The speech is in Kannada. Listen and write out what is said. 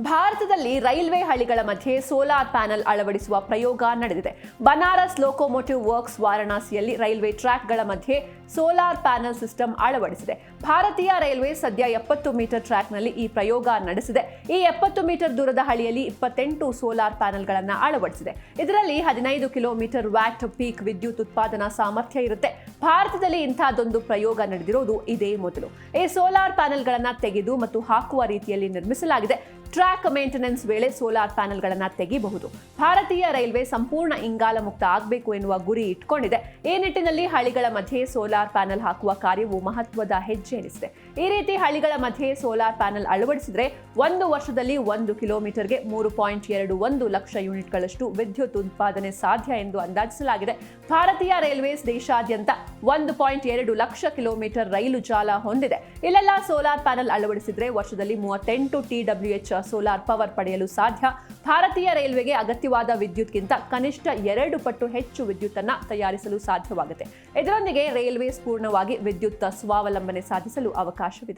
ಭಾರತದಲ್ಲಿ ರೈಲ್ವೆ ಹಳಿಗಳ ಮಧ್ಯೆ ಸೋಲಾರ್ ಪ್ಯಾನೆಲ್ ಅಳವಡಿಸುವ ಪ್ರಯೋಗ ನಡೆದಿದೆ. ಬನಾರಸ್ ಲೋಕೋಮೋಟಿವ್ ವರ್ಕ್ಸ್ ವಾರಣಾಸಿಯಲ್ಲಿ ರೈಲ್ವೆ ಟ್ರ್ಯಾಕ್ಗಳ ಮಧ್ಯೆ ಸೋಲಾರ್ ಪ್ಯಾನೆಲ್ ಸಿಸ್ಟಮ್ ಅಳವಡಿಸಿದೆ. ಭಾರತೀಯ ರೈಲ್ವೆ ಸದ್ಯ 70 ಮೀಟರ್ ಟ್ರ್ಯಾಕ್ನಲ್ಲಿ ಈ ಪ್ರಯೋಗ ನಡೆಸಿದೆ. ಈ 70 ಮೀಟರ್ ದೂರದ ಹಳಿಯಲ್ಲಿ 28 ಸೋಲಾರ್ ಪ್ಯಾನೆಲ್ಗಳನ್ನು ಅಳವಡಿಸಿದೆ. ಇದರಲ್ಲಿ 15 ಕಿಲೋಮೀಟರ್ ವ್ಯಾಟ್ ಪೀಕ್ ವಿದ್ಯುತ್ ಉತ್ಪಾದನಾ ಸಾಮರ್ಥ್ಯ ಇರುತ್ತೆ. ಭಾರತದಲ್ಲಿ ಇಂಥದ್ದೊಂದು ಪ್ರಯೋಗ ನಡೆದಿರೋದು ಇದೇ ಮೊದಲು. ಈ ಸೋಲಾರ್ ಪ್ಯಾನೆಲ್ಗಳನ್ನು ತೆಗೆದು ಮತ್ತು ಹಾಕುವ ರೀತಿಯಲ್ಲಿ ನಿರ್ಮಿಸಲಾಗಿದೆ. ಟ್ರ್ಯಾಕ್ ಮೇಂಟೆನೆನ್ಸ್ ವೇಳೆ ಸೋಲಾರ್ ಪ್ಯಾನೆಲ್ಗಳನ್ನು ತೆಗೆಯಬಹುದು. ಭಾರತೀಯ ರೈಲ್ವೆ ಸಂಪೂರ್ಣ ಇಂಗಾಲ ಮುಕ್ತ ಆಗಬೇಕು ಎನ್ನುವ ಗುರಿ ಇಟ್ಕೊಂಡಿದೆ. ಈ ನಿಟ್ಟಿನಲ್ಲಿ ಹಳಿಗಳ ಮಧ್ಯೆ ಸೋಲಾರ್ ಪ್ಯಾನೆಲ್ ಹಾಕುವ ಕಾರ್ಯವು ಮಹತ್ವದ ಹೆಜ್ಜೆ ಎನಿಸಿದೆ. ಈ ರೀತಿ ಹಳಿಗಳ ಮಧ್ಯೆ ಸೋಲಾರ್ ಪ್ಯಾನೆಲ್ ಅಳವಡಿಸಿದರೆ 1 ವರ್ಷದಲ್ಲಿ 1 ಕಿಲೋಮೀಟರ್ಗೆ 3.21 ಲಕ್ಷ ಯೂನಿಟ್ಗಳಷ್ಟು ವಿದ್ಯುತ್ ಉತ್ಪಾದನೆ ಸಾಧ್ಯ ಎಂದು ಅಂದಾಜಿಸಲಾಗಿದೆ. ಭಾರತೀಯ ರೈಲ್ವೇಸ್ ದೇಶಾದ್ಯಂತ 1.2 ಲಕ್ಷ ಕಿಲೋಮೀಟರ್ ರೈಲು ಜಾಲ ಹೊಂದಿದೆ. ಇಲ್ಲೆಲ್ಲ ಸೋಲಾರ್ ಪ್ಯಾನೆಲ್ ಅಳವಡಿಸಿದರೆ ವರ್ಷದಲ್ಲಿ 38 TWh ಸೋಲಾರ್ ಪವರ್ ಪಡೆಯಲು ಸಾಧ್ಯ. ಭಾರತೀಯ ರೈಲ್ವೆಗೆ ಅಗತ್ಯವಾದ ವಿದ್ಯುತ್ಗಿಂತ ಕನಿಷ್ಠ 2 ಪಟ್ಟು ಹೆಚ್ಚು ವಿದ್ಯುತ್ತನ್ನು ತಯಾರಿಸಲು ಸಾಧ್ಯವಾಗುತ್ತೆ. ಇದರೊಂದಿಗೆ ರೈಲ್ವೇಸ್ ಪೂರ್ಣವಾಗಿ ವಿದ್ಯುತ್ ಸ್ವಾವಲಂಬನೆ ಸಾಧಿಸಲು ಅವಕಾಶವಿದೆ.